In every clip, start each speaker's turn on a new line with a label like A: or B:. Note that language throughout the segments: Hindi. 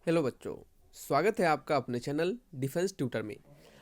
A: हेलो बच्चों, स्वागत है आपका अपने चैनल डिफेंस ट्यूटर में।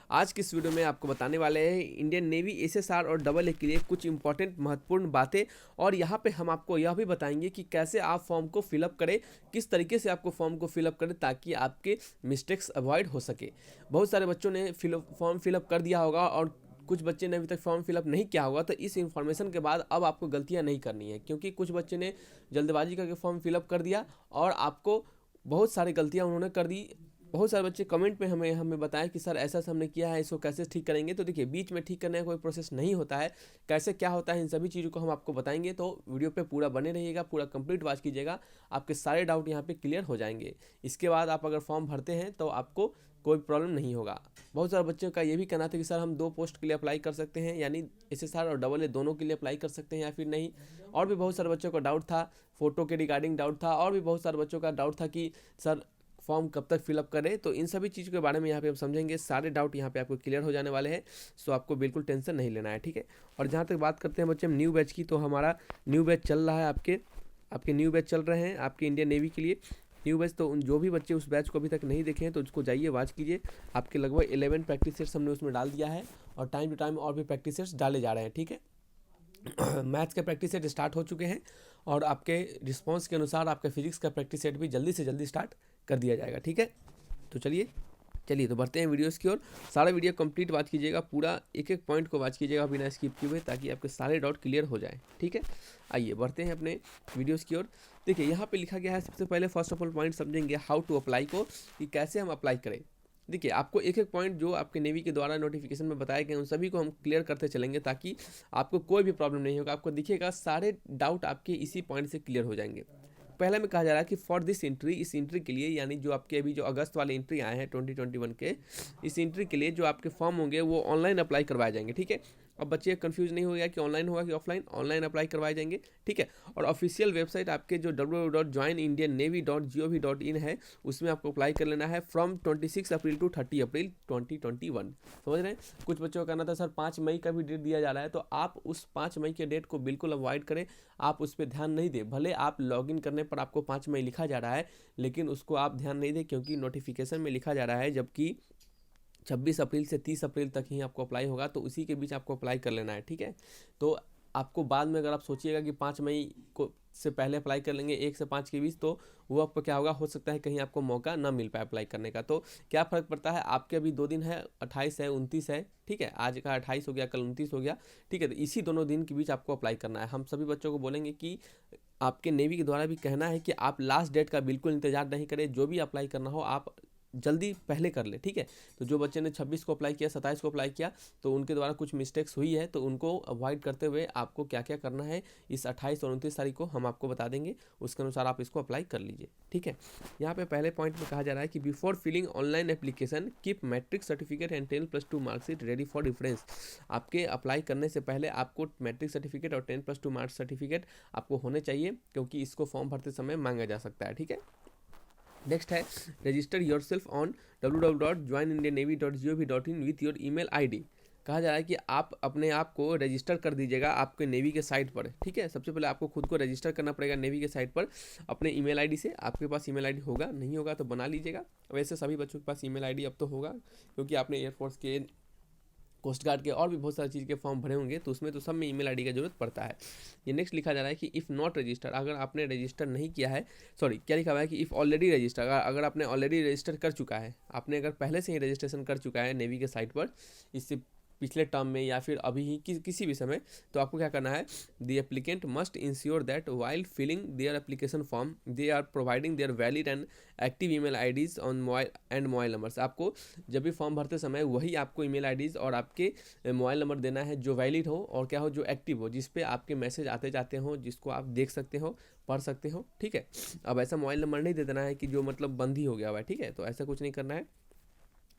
A: आज की इस वीडियो में आपको बताने वाले हैं इंडियन नेवी एसएसआर और डबल ए के लिए कुछ इंपॉर्टेंट महत्वपूर्ण बातें। और यहाँ पे हम आपको यह भी बताएंगे कि कैसे आप फॉर्म को फिलअप करें, किस तरीके से आपको फॉर्म को फिलअप करें ताकि आपके मिस्टेक्स अवॉइड हो सके। बहुत सारे बच्चों ने फॉर्म फिलअप कर दिया होगा और कुछ बच्चे ने अभी तक फॉर्म फिलअप नहीं किया होगा, तो इस इन्फॉर्मेशन के बाद अब आपको गलतियां नहीं करनी है, क्योंकि कुछ बच्चे ने जल्दबाजी करके फॉर्म फिलअप कर दिया और आपको बहुत सारी गलतियां उन्होंने कर दी। बहुत सारे बच्चे कमेंट में हमें बताया कि सर ऐसा हमने किया है, इसको कैसे ठीक करेंगे। तो देखिए, बीच में ठीक करने का कोई प्रोसेस नहीं होता है, कैसे क्या होता है इन सभी चीज़ों को हम आपको बताएंगे। तो वीडियो पे पूरा बने रहिएगा, पूरा कंप्लीट वॉच कीजिएगा, आपके सारे डाउट यहाँ पे क्लियर हो जाएंगे। इसके बाद आप अगर फॉर्म भरते हैं तो आपको कोई प्रॉब्लम नहीं होगा। बहुत सारे बच्चों का ये भी कहना था कि सर हम 2 पोस्ट के लिए अप्लाई कर सकते हैं, यानी एसएसआर और डबल ए दोनों के लिए अप्लाई कर सकते हैं या फिर नहीं। और भी बहुत सारे बच्चों का डाउट था, फोटो के रिगार्डिंग डाउट था, और भी बहुत सारे बच्चों का डाउट था कि सर फॉर्म कब तक फिलअप करें। तो इन सभी चीज़ों के बारे में यहाँ पे हम समझेंगे, सारे डाउट यहाँ पे आपको क्लियर हो जाने वाले हैं। सो आपको बिल्कुल टेंशन नहीं लेना है, ठीक है। और जहाँ तक बात करते हैं बच्चे हम न्यू बैच की, तो हमारा न्यू बैच चल रहा है, आपके न्यू बैच चल रहे हैं आपके इंडियन नेवी के लिए न्यू बैच। तो जो भी बच्चे उस बैच को अभी तक नहीं देखे हैं तो उसको जाइए वॉच कीजिए। आपके लगभग 11 प्रैक्टिस सेट्स हमने उसमें डाल दिया है और टाइम टू टाइम और भी प्रैक्टिस सेट्स डाले जा रहे हैं, ठीक है। मैथ्स के प्रैक्टिस सेट स्टार्ट हो चुके हैं और आपके रिस्पांस के अनुसार आपका फिजिक्स का प्रैक्टिस सेट भी जल्दी से जल्दी स्टार्ट कर दिया जाएगा, ठीक है। तो चलिए तो बढ़ते हैं वीडियोस की ओर। सारा वीडियो कंप्लीट वॉच कीजिएगा, पूरा एक एक पॉइंट को वॉच कीजिएगा बिना स्किप किए हुए, ताकि आपके सारे डाउट क्लियर हो जाए, ठीक है। आइए बढ़ते हैं अपने वीडियोस की ओर। देखिए यहाँ पे लिखा गया है, सबसे पहले फर्स्ट ऑफ ऑल पॉइंट समझेंगे हाउ टू अप्लाई को, कि कैसे हम अप्लाई करें। देखिए आपको एक एक पॉइंट जो आपके नेवी के द्वारा नोटिफिकेशन में बताए गए उन सभी को हम क्लियर करते चलेंगे, ताकि आपको कोई भी प्रॉब्लम नहीं होगा। आपको दिखेगा सारे डाउट आपके इसी पॉइंट से क्लियर हो जाएंगे। पहले में कहा जा रहा है कि फॉर दिस एंट्री, इस एंट्री के लिए, यानी जो आपके अभी जो अगस्त वाले एंट्री आए हैं 2021 के, इस एंट्री के लिए जो आपके फॉर्म होंगे वो ऑनलाइन अप्लाई करवाए जाएंगे, ठीक है। अब बच्चे कंफ्यूज नहीं हो गया कि ऑनलाइन होगा कि ऑफलाइन, ऑनलाइन अप्लाई करवाए जाएंगे, ठीक है। और ऑफिशियल वेबसाइट आपके जो www.joinindiannavy.in है, उसमें आपको अप्लाई कर लेना है फ्रॉम 26 अप्रैल टू 30 अप्रैल 2021। समझ रहे हैं। कुछ बच्चों का कहना था सर 5 मई का भी डेट दिया जा रहा है, तो आप उस 5 मई के डेट को बिल्कुल अवॉइड करें, आप उस पर ध्यान नहीं दें। भले आप लॉगिन करने पर आपको 5 मई लिखा जा रहा है, लेकिन उसको आप ध्यान नहीं दें, क्योंकि नोटिफिकेशन में लिखा जा रहा है जबकि 26 अप्रैल से 30 अप्रैल तक ही आपको अप्लाई होगा, तो उसी के बीच आपको अप्लाई कर लेना है, ठीक है। तो आपको बाद में अगर आप सोचिएगा कि 5 मई को से पहले अप्लाई कर लेंगे, 1 से 5 के बीच, तो वो आपको क्या होगा, हो सकता है कहीं आपको मौका ना मिल पाए अप्लाई करने का। तो क्या फ़र्क पड़ता है, आपके अभी 2 दिन है, 28 है, 29 है, ठीक है। आज का 28 हो गया, कल 29 हो गया, ठीक है। तो इसी दोनों दिन के बीच आपको अप्लाई करना है। हम सभी बच्चों को बोलेंगे कि आपके नेवी के द्वारा भी कहना है कि आप लास्ट डेट का बिल्कुल इंतजार नहीं करें, जो भी अप्लाई करना हो आप जल्दी पहले कर ले, ठीक है। तो जो बच्चे ने 26 को अप्लाई किया, 27 को अप्लाई किया, तो उनके द्वारा कुछ मिस्टेक्स हुई है, तो उनको अवॉइड करते हुए आपको क्या क्या करना है, इस 28 और 29 तारीख को हम आपको बता देंगे, उसके अनुसार आप इसको अप्लाई कर लीजिए, ठीक है। यहाँ पे पहले पॉइंट में कहा जा रहा है कि before filling online application keep matric certificate and 10+2 marksheet ready for reference. आपके अप्लाई करने से पहले आपको मैट्रिक सर्टिफिकेट और 10+2 मार्क्स सर्टिफिकेट आपको होने चाहिए, क्योंकि इसको फॉर्म भरते समय मांगा जा सकता है, ठीक है। नेक्स्ट है register your self on www.joinindiannavy.gov.in with your email ID. कहा जा रहा है कि आप अपने आप को रजिस्टर कर दीजिएगा आपके नेवी के साइट पर, ठीक है। सबसे पहले आपको खुद को रजिस्टर करना पड़ेगा नेवी के साइट पर अपने ईमेल आईडी से। आपके पास ईमेल आईडी होगा, नहीं होगा तो बना लीजिएगा। वैसे सभी बच्चों के पास ईमेल आईडी अब तो होगा, क्योंकि आपने एयरफोर्स के, कोस्ट गार्ड के और भी बहुत सारी चीज़ के फॉर्म भरे होंगे, तो उसमें तो सब में ईमेल आईडी का जरूरत पड़ता है। ये नेक्स्ट लिखा जा रहा है कि इफ़ नॉट रजिस्टर, अगर आपने रजिस्टर नहीं किया है, सॉरी क्या लिखा हुआ है कि इफ़ ऑलरेडी रजिस्टर, अगर आपने ऑलरेडी रजिस्टर कर चुका है, आपने अगर पहले से ही रजिस्ट्रेशन कर चुका है नेवी के साइट पर, इससे पिछले टर्म में या फिर अभी ही किसी भी समय, तो आपको क्या करना है, the applicant must ensure that while filling their application form they are providing their valid and active email IDs on mobile numbers. आपको जब भी फॉर्म भरते समय वही आपको ईमेल आईडीज और आपके मोबाइल नंबर देना है, जो वैलिड हो और क्या हो, जो एक्टिव हो, जिस पे आपके मैसेज आते जाते हो, जिसको आप देख सकते हो, पढ़ सकते हो, ठीक है। अब ऐसा मोबाइल नंबर नहीं दे देना है कि जो मतलब बंद ही हो गया हुआ है, ठीक है। तो ऐसा कुछ नहीं करना है।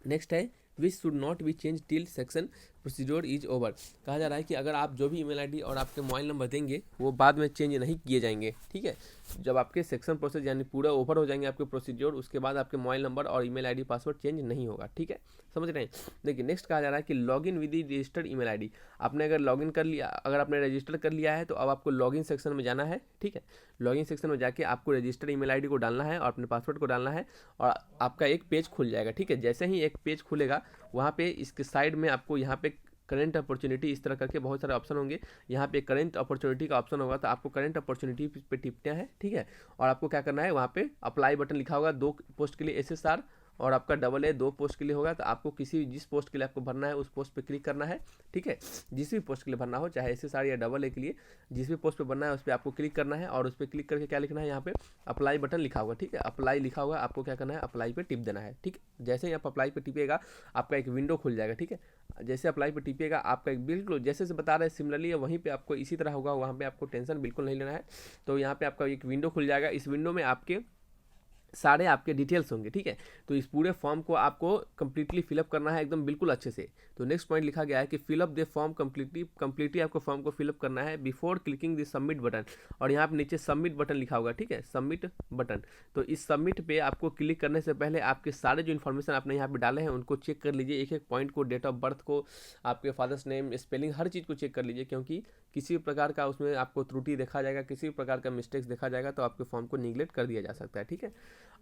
A: नेक्स्ट है which should not be change till section procedure is over. कहा जा रहा है कि अगर आप जो भी ईमेल आईडी और आपके मोबाइल नंबर देंगे वो बाद में चेंज नहीं किए जाएंगे, ठीक है। जब आपके सेक्शन प्रोसेस यानी पूरा ओवर हो जाएंगे आपके प्रोसीड्योर, उसके बाद आपके मोबाइल नंबर और ईमेल आईडी पासवर्ड चेंज नहीं होगा, ठीक है, समझ रहे हैं। देखिए नेक्स्ट कहा जा रहा है कि log in with the registered email ID. आपने अगर लॉगिन कर लिया, अगर आपने रजिस्टर कर लिया है तो अब आपको लॉगिन सेक्शन में जाना है, ठीक है। लॉगिन सेक्शन में जाके आपको रजिस्टर्ड ईमेल आईडी को डालना है और अपने पासवर्ड को डालना है और आपका एक पेज खुल जाएगा, ठीक है। जैसे ही एक पेज खुलेगा वहाँ पे इसके साइड में आपको यहाँ पे करंट अपॉर्चुनिटी इस तरह करके बहुत सारे ऑप्शन होंगे। यहाँ पे करंट अपॉर्चुनिटी का ऑप्शन होगा तो आपको करंट अपॉर्चुनिटी पे टिपना है, ठीक है। और आपको क्या करना है, वहाँ पे अप्लाई बटन लिखा होगा, 2 पोस्ट के लिए SSR और आपका AA 2 पोस्ट के लिए होगा। तो आपको जिस पोस्ट के लिए आपको भरना है उस पोस्ट पे क्लिक करना है, ठीक है। जिस भी पोस्ट के लिए भरना हो, चाहे SSR या AA के लिए जिस भी पोस्ट पे भरना है उस पर आपको क्लिक करना है और उस पर क्लिक करके क्या लिखना है, यहाँ पे अप्लाई बटन लिखा होगा, ठीक है। अप्लाई लिखा होगा, आपको क्या करना है, अप्लाई पे टिप देना है, ठीक है। जैसे ही आप अप्लाई पे टिपिएगा आपका एक विंडो खुल जाएगा, ठीक है। जैसे अप्लाई पे टिपिएगा आपका एक बिल्कुल जैसे से बता रहे हैं सिमिलरली वहीं पे आपको इसी तरह होगा, वहाँ पे आपको टेंशन बिल्कुल नहीं लेना है। तो यहाँ पे आपका एक विंडो खुल जाएगा, इस विंडो में आपके सारे आपके डिटेल्स होंगे, ठीक है। तो इस पूरे फॉर्म को आपको कंप्लीटली फिलअप करना है एकदम बिल्कुल अच्छे से। तो नेक्स्ट पॉइंट लिखा गया है कि फिलअप द फॉर्म कंप्लीटली आपको फॉर्म को फिलअप करना है before clicking the submit button. और यहाँ पे नीचे सबमिट बटन लिखा होगा, ठीक है, सबमिट बटन। तो इस सबमिट पे आपको क्लिक करने से पहले आपके सारे जो इन्फॉर्मेशन आपने यहाँ पे डाले हैं उनको चेक कर लीजिए, एक एक पॉइंट को, डेट ऑफ बर्थ को, आपके फादर्स नेम, स्पेलिंग, हर चीज़ को चेक कर लीजिए, क्योंकि किसी प्रकार का उसमें आपको त्रुटि देखा जाएगा, किसी प्रकार का मिस्टेक्स देखा जाएगा तो आपके फॉर्म को निगलेक्ट कर दिया जा सकता है, ठीक है।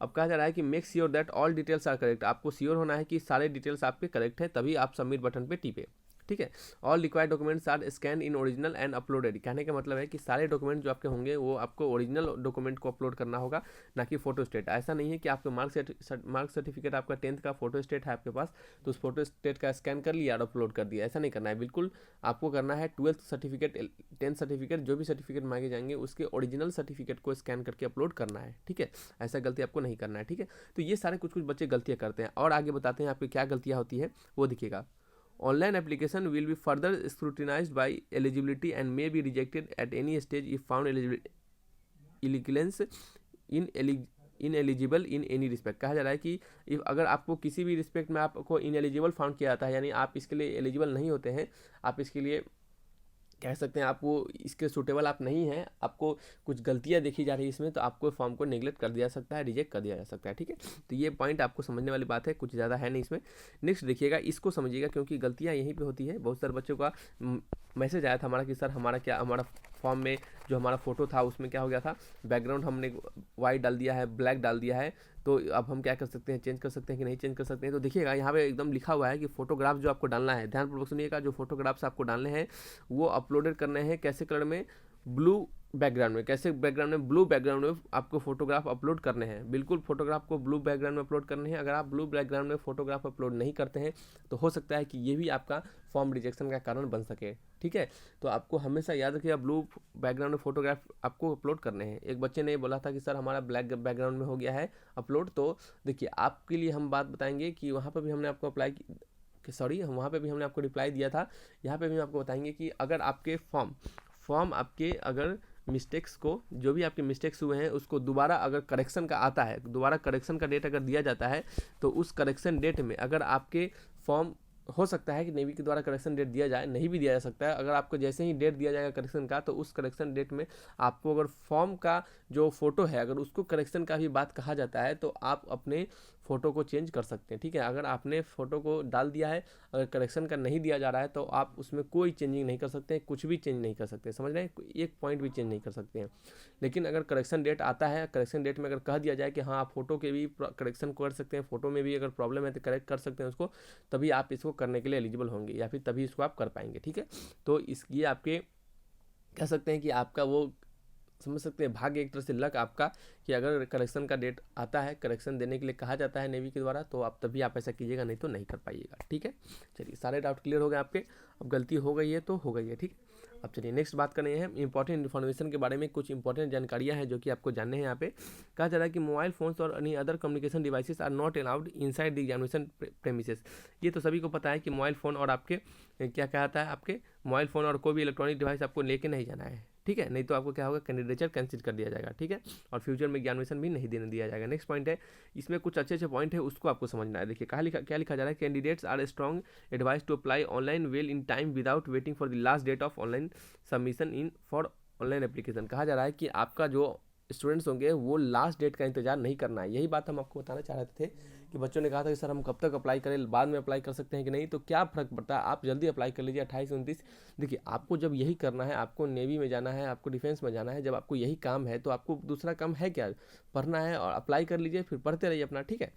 A: अब कहा जा रहा है कि make sure that all details are correct. आपको श्योर होना है कि सारे डिटेल्स आपके करेक्ट है, तभी आप सबमिट बटन पे टिपे, ठीक है। All required documents are scan in original and uploaded. कहने का मतलब है कि सारे डॉक्यूमेंट जो आपके होंगे वो आपको ओरिजिनल डॉक्यूमेंट को अपलोड करना होगा, ना कि फोटो स्टेट। ऐसा नहीं है कि आपके मार्क सर्टिफिकेट आपका 10th का फोटो स्टेट है आपके पास तो उस फोटो स्टेट का स्कैन कर लिया और अपलोड कर दिया, ऐसा नहीं करना है। बिल्कुल आपको करना है 12th सर्टिफिकेट, 10th सर्टिफिकेट, जो भी सर्टिफिकेट मांगे जाएंगे उसके ओरिजिनल सर्टिफिकेट को स्कैन करके अपलोड करना है, ठीक है। ऐसा गलती आपको नहीं करना है, ठीक है। तो ये सारे कुछ बच्चे गलतियाँ करते हैं और आगे बताते हैं आपकी क्या गलतियाँ होती है वो दिखेगा। Online application will be further scrutinized by eligibility and may be rejected at any stage if found ineligible in any respect। कहा जा रहा है कि अगर आपको किसी भी रिस्पेक्ट में आपको इनएलिजिबल फाउंड किया जाता है, यानी आप इसके लिए एलिजिबल नहीं होते हैं, आप इसके लिए कह सकते हैं आपको इसके सूटेबल आप नहीं हैं, आपको कुछ गलतियां देखी जा रही है इसमें, तो आपको फॉर्म को नेगलेक्ट कर दिया जा सकता है, रिजेक्ट कर दिया जा सकता है, ठीक है। तो ये पॉइंट आपको समझने वाली बात है, कुछ ज़्यादा है नहीं इसमें। नेक्स्ट देखिएगा, इसको समझिएगा क्योंकि गलतियां यहीं पे होती है। बहुत सारे बच्चों का मैसेज आया था हमारा कि सर हमारा फॉर्म में जो हमारा फोटो था उसमें क्या हो गया था, बैकग्राउंड हमने वाइट डाल दिया है, ब्लैक डाल दिया है, तो अब हम क्या कर सकते हैं, चेंज कर सकते हैं कि नहीं चेंज कर सकते हैं। तो देखिएगा यहाँ पे एकदम लिखा हुआ है कि फोटोग्राफ जो आपको डालना है, ध्यानपूर्वक सुनिएगा, जो फोटोग्राफ्स आपको डालने हैं वो अपलोडेड करने हैं कैसे कलर में, ब्लू बैकग्राउंड में। कैसे बैकग्राउंड में, ब्लू बैकग्राउंड में आपको फोटोग्राफ अपलोड करने हैं, बिल्कुल फोटोग्राफ को ब्लू बैकग्राउंड में अपलोड करने हैं। अगर आप ब्लू बैकग्राउंड में फोटोग्राफ अपलोड नहीं करते हैं तो हो सकता है कि ये भी आपका फॉर्म रिजेक्शन का कारण बन सके, ठीक है। तो आपको हमेशा याद रखिएगा ब्लू बैकग्राउंड में फोटोग्राफ आपको अपलोड करने हैं। एक बच्चे ने बोला था कि सर हमारा ब्लैक बैकग्राउंड में हो गया है अपलोड, तो देखिए आपके लिए हम बात बताएंगे कि वहाँ पर भी हमने आपको अप्लाई वहाँ पे भी हमने आपको रिप्लाई दिया था। यहाँ पे भी आपको बताएंगे कि अगर आपके फॉर्म आपके अगर मिस्टेक्स को, जो भी आपके मिस्टेक्स हुए हैं उसको दोबारा अगर करेक्शन का आता है, दोबारा करेक्शन का डेट अगर दिया जाता है तो उस करेक्शन डेट में अगर आपके फॉर्म, हो सकता है कि नेवी के द्वारा करेक्शन डेट दिया जाए, नहीं भी दिया जा सकता है। अगर आपको जैसे ही डेट दिया जाएगा करेक्शन का तो उस करेक्शन डेट में आपको अगर फॉर्म का जो फोटो है अगर उसको करेक्शन का भी बात कहा जाता है तो आप अपने फ़ोटो को चेंज कर सकते हैं, ठीक है। अगर आपने फ़ोटो को डाल दिया है, अगर करेक्शन का नहीं दिया जा रहा है तो आप उसमें कोई चेंजिंग नहीं कर सकते, कुछ भी चेंज नहीं कर सकते, समझ रहे हैं, एक पॉइंट भी चेंज नहीं कर सकते हैं। लेकिन अगर करेक्शन डेट आता है, करेक्शन डेट में अगर कह दिया जाए कि हाँ आप फ़ोटो के भी करेक्शन कर सकते हैं, फ़ोटो में भी अगर प्रॉब्लम है तो करेक्ट कर सकते हैं उसको, तभी आप इसको करने के लिए एलिजिबल होंगे या फिर तभी इसको आप कर पाएंगे, ठीक है। तो ये आपके कह सकते हैं कि आपका वो समझ सकते हैं भाग्य, एक तरह से लक आपका, कि अगर करेक्शन का डेट आता है, करेक्शन देने के लिए कहा जाता है नेवी के द्वारा, तो आप तभी आप ऐसा कीजिएगा, नहीं तो नहीं कर पाइएगा, ठीक है। चलिए सारे डाउट क्लियर हो गए आपके, अब गलती हो गई है तो हो गई है, ठीक है। अब चलिए नेक्स्ट बात करनी है इंपॉर्टेंट इन्फॉर्मेशन के बारे में। कुछ इंपॉर्टेंट जानकारियां हैं जो कि आपको जानने हैं। यहाँ पे कहा जा रहा है कि मोबाइल फोन्स और any other communication devices are not allowed inside the examination premises. ये तो सभी को पता है कि मोबाइल फ़ोन और आपके क्या कहता है, आपके मोबाइल फ़ोन और कोई भी इलेक्ट्रॉनिक डिवाइस आपको लेके नहीं जाना है, ठीक है, नहीं तो आपको क्या होगा, कैंडिडेचर कैंसिल कर दिया जाएगा। ठीक है, और फ्यूचर में एग्जामिनेशन भी नहीं देने दिया जाएगा। नेक्स्ट पॉइंट है, इसमें कुछ अच्छे पॉइंट है, उसको आपको समझना है। देखिए क्या लिखा जा रहा है, candidates are strong advice to apply online well in time without waiting for the last date of online submission in for online application. कहा जा रहा है कि आपका जो स्टूडेंट्स होंगे वो लास्ट डेट का इंतजार नहीं करना है। यही बात हम आपको बताना चाह रहे थे कि बच्चों ने कहा था कि सर हम कब तक अप्लाई करें, बाद में अप्लाई कर सकते हैं कि नहीं, तो क्या फ़र्क पड़ता है, आप जल्दी अप्लाई कर लीजिए 28-29। देखिए आपको जब यही करना है, आपको नेवी में जाना है, आपको डिफेंस में जाना है, जब आपको यही काम है तो आपको दूसरा काम है क्या, पढ़ना है और अप्लाई कर लीजिए, फिर पढ़ते रहिए अपना। ठीक है,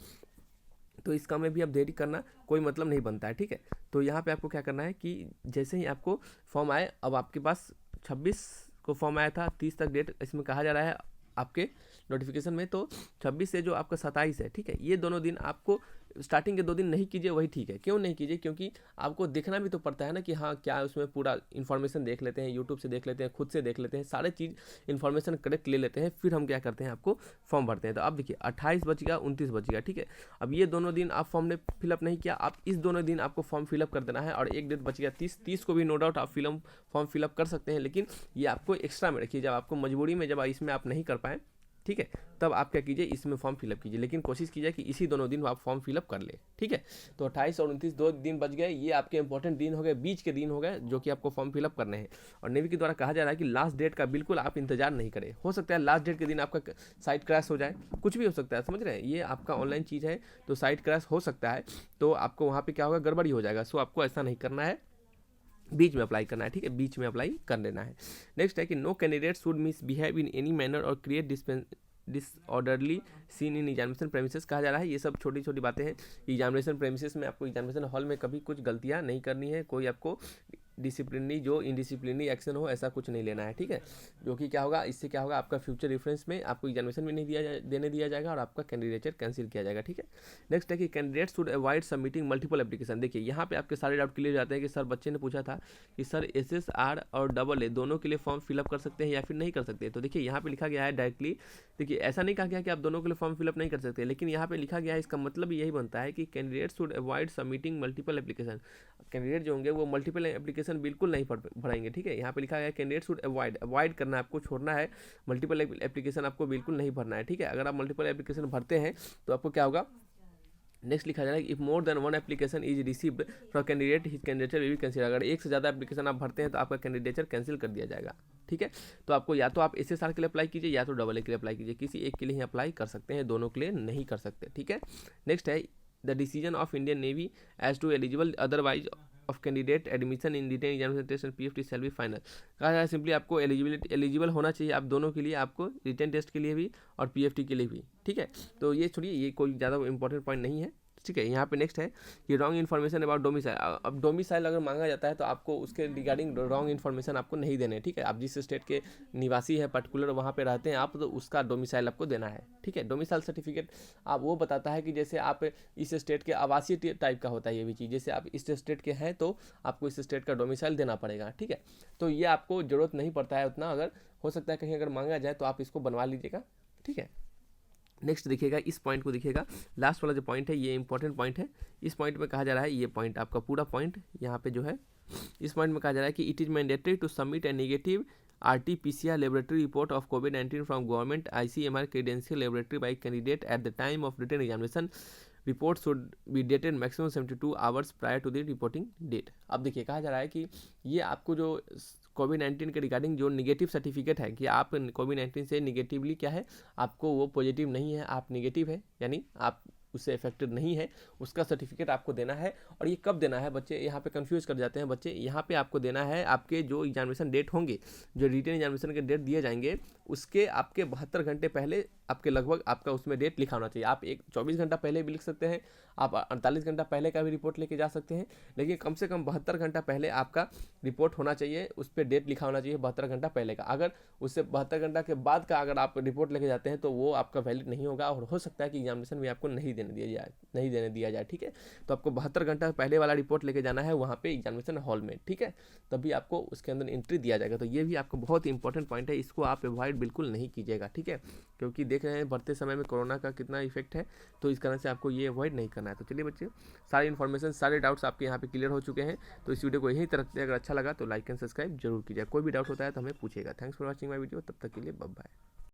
A: तो इस काम में भी अब देरी करना कोई मतलब नहीं बनता है। ठीक है, तो यहाँ पे आपको क्या करना है कि जैसे ही आपको फॉर्म आए, अब आपके पास 26 को फॉर्म आया था, 30 तक डेट इसमें कहा जा रहा है आपके नोटिफिकेशन में, तो 26 से जो आपका 27 है, ठीक है, ये दोनों दिन आपको स्टार्टिंग के 2 दिन नहीं कीजिए, वही ठीक है। क्यों नहीं कीजिए, क्योंकि आपको देखना भी तो पड़ता है ना कि हाँ क्या उसमें पूरा इन्फॉर्मेशन देख लेते हैं, यूट्यूब से देख लेते हैं, खुद से देख लेते हैं, सारे चीज़ इन्फॉर्मेशन करेक्ट ले लेते हैं, फिर हम क्या करते हैं, आपको फॉर्म भरते हैं। तो अब देखिए 28 बच गया, 29 बच गया। ठीक है, अब ये दोनों दिन आप फॉर्म ने फिलअप नहीं किया, आप इस दोनों दिन आपको फॉर्म फिलअप कर देना है, और एक डेट बच गया 30 को भी नो डाउट आप फॉर्म फिलअप कर सकते हैं, लेकिन ये आपको एक्स्ट्रा में रखिए, जब आपको मजबूरी में जब इसमें आप नहीं कर पाएँ, ठीक है, तब आप क्या कीजिए, इसमें फॉर्म फिलअप कीजिए, लेकिन कोशिश कीजिए कि इसी दोनों दिन आप फॉर्म फिलअप कर ले। ठीक है, तो 28 और 29 2 दिन बच गए, ये आपके इंपॉर्टेंट दिन हो गए, बीच के दिन हो गए, जो कि आपको फॉर्म फिलअप करने हैं। और नेवी के द्वारा कहा जा रहा है कि लास्ट डेट का बिल्कुल आप इंतजार नहीं करें। हो सकता है लास्ट डेट के दिन आपका साइट क्रैश हो जाए, कुछ भी हो सकता है, समझ रहे हैं, ये आपका ऑनलाइन चीज़ है, तो साइट क्रैश हो सकता है, तो आपको वहाँ पर क्या होगा, गड़बड़ी हो जाएगा। सो आपको ऐसा नहीं करना है, बीच में अप्लाई करना है। ठीक है, बीच में अप्लाई कर लेना है। नेक्स्ट है कि no candidate should misbehave in any manner और create disorderly scene in examination premises. कहा जा रहा है ये सब छोटी छोटी बातें हैं, एग्जामिनेशन प्रेमिसेस में आपको एग्जामिनेशन हॉल में कभी कुछ गलतियां नहीं करनी है, कोई आपको डिसिप्लिनरी जो इनडिसिप्लिनरी एक्शन हो ऐसा कुछ नहीं लेना है। ठीक है, जो कि क्या होगा, इससे क्या होगा, आपका फ्यूचर रेफरेंस में आपको एग्जामिनेशन भी नहीं देने दिया जाएगा और आपका कैंडिडेचर कैंसिल किया जाएगा। ठीक है, नेक्स्ट है कि candidate should avoid submitting multiple application. देखिए यहाँ पे आपके सारे डाउट क्लियर हो जाते हैं कि सर बच्चे ने पूछा था कि सर SSR और AA दोनों के लिए फॉर्म फिलअप कर सकते हैं या फिर नहीं कर सकते। तो देखिए यहाँ पे लिखा गया है डायरेक्टली, देखिए ऐसा नहीं कहा गया कि आप दोनों के लिए फॉर्म फिलअप नहीं कर सकते, लेकिन यहाँ पे लिखा गया है, इसका मतलब यही बनता है कि candidate should avoid submitting multiple application. Candidate जो होंगे वो मल्टीपल एप्लीकेशन बिल्कुल नहीं भरेंगे। ठीक है, यहाँ पे लिखा गया है कैंडिडेट शुड अवॉइड करना है, आपको छोड़ना है, मल्टीपल एप्लीकेशन आपको बिल्कुल नहीं भरना है। ठीक है, अगर आप मल्टीपल एप्लीकेशन भरते हैं तो आपको क्या होगा, नेक्स्ट लिखा जा रहा है if more than 1 application is received from candidate his candidature will be consider. अगर एक से ज़्यादा एप्लीकेशन आप भरते हैं तो आपका कैंडिडेचर कैंसिल कर दिया जाएगा। ठीक है, तो आपको या तो आप SSR के लिए अप्लाई कीजिए या तो AA के लिए अप्लाई कीजिए, किसी एक के लिए ही अप्लाई कर सकते हैं, दोनों के लिए नहीं कर सकते। ठीक है, नेक्स्ट है the decision of Indian Navy as to eligible otherwise of candidate admission in written examination test and PFT shall be final. कहा जाए सिंपली आपको एलिजिबल होना चाहिए, आप दोनों के लिए, आपको रिटेन टेस्ट के लिए भी और PFT के लिए भी। ठीक है, तो ये छोड़िए, ये कोई ज़्यादा इंपॉर्टेंट पॉइंट नहीं है। ठीक है, यहाँ पे नेक्स्ट है कि रॉन्ग इन्फॉर्मेशन अबाउट डोमिसाइल। अब डोमिसाइल अगर मांगा जाता है तो आपको उसके रिगार्डिंग रॉन्ग इन्फॉर्मेशन आपको नहीं देने। ठीक है, आप जिस स्टेट के निवासी है पर्टिकुलर वहाँ पे रहते हैं आप, तो उसका डोमिसाइल आपको देना है। ठीक है, डोमिसाइल सर्टिफिकेट आप वो बताता है कि जैसे आप इस स्टेट के आवासीय टाइप का होता है ये भी चीज़, जैसे आप इस स्टेट के हैं तो आपको इस स्टेट का डोमिसाइल देना पड़ेगा। ठीक है, तो ये आपको ज़रूरत नहीं पड़ता है उतना, अगर हो सकता है कहीं अगर मांगा जाए तो आप इसको बनवा लीजिएगा। ठीक है, नेक्स्ट देखिएगा, इस पॉइंट को देखिएगा, लास्ट वाला जो पॉइंट है ये इंपॉर्टेंट पॉइंट है। इस पॉइंट में कहा जा रहा है, ये पॉइंट आपका पूरा पॉइंट यहाँ पे जो है, इस पॉइंट में कहा जा रहा है कि it is mandatory to submit a negative RT-PCR laboratory report of COVID-19 from government ICMR credential laboratory by candidate at the time of written examination. Report should be dated maximum 72 hours prior to the reporting date. अब देखिए कहा जा रहा है कि ये आपको जो COVID-19 के रिगार्डिंग जो निगेटिव सर्टिफिकेट है कि आप COVID-19 से निगेटिवली क्या है, आपको वो पॉजिटिव नहीं है, आप निगेटिव है, यानी आप उससे इफेक्टेड नहीं है, उसका सर्टिफिकेट आपको देना है। और ये कब देना है, बच्चे यहाँ पे कंफ्यूज कर जाते हैं बच्चे, यहाँ पे आपको देना है आपके जो एग्जामिनेशन डेट होंगे, जो रिटेन एग्जामिनेशन के डेट दिए जाएंगे उसके आपके 72 घंटे पहले आपके लगभग आपका उसमें डेट लिखा होना चाहिए। आप 24 घंटा पहले भी लिख सकते हैं, आप 48 घंटा पहले का भी रिपोर्ट लेके जा सकते हैं, लेकिन कम से कम 72 घंटा पहले आपका रिपोर्ट होना चाहिए, उस पर डेट लिखा होना चाहिए 72 घंटा पहले का। अगर उससे 72 घंटा के बाद का अगर आप रिपोर्ट लेके जाते हैं तो वो आपका वैलिड नहीं होगा और हो सकता है कि एग्जामिनेशन भी आपको नहीं देने दिया जाए। ठीक है, तो आपको 72 घंटा पहले वाला रिपोर्ट लेके जाना है वहाँ पे एग्जामिनेशन हॉल में। ठीक है, तभी आपको उसके अंदर एंट्री दिया जाएगा। तो ये भी आपको बहुत ही इंपॉर्टेंट पॉइंट है, इसको आप अवॉइड बिल्कुल नहीं कीजिएगा। ठीक है, क्योंकि देख रहे हैं बढ़ते समय में कोरोना का कितना इफेक्ट है, तो इस कारण से आपको ये अवॉइड नहीं करना है। तो चलिए बच्चे, सारी इन्फॉर्मेशन, सारे डाउट्स आपके यहाँ पे क्लियर हो चुके हैं। तो इस वीडियो को यहीं तरफ से अगर अच्छा लगा तो लाइक एंड सब्सक्राइब जरूर कीजिए। कोई भी डाउट होता है तो हमें पूछेगा। Thanks for watching my video. तब तक के लिए बाय बाय।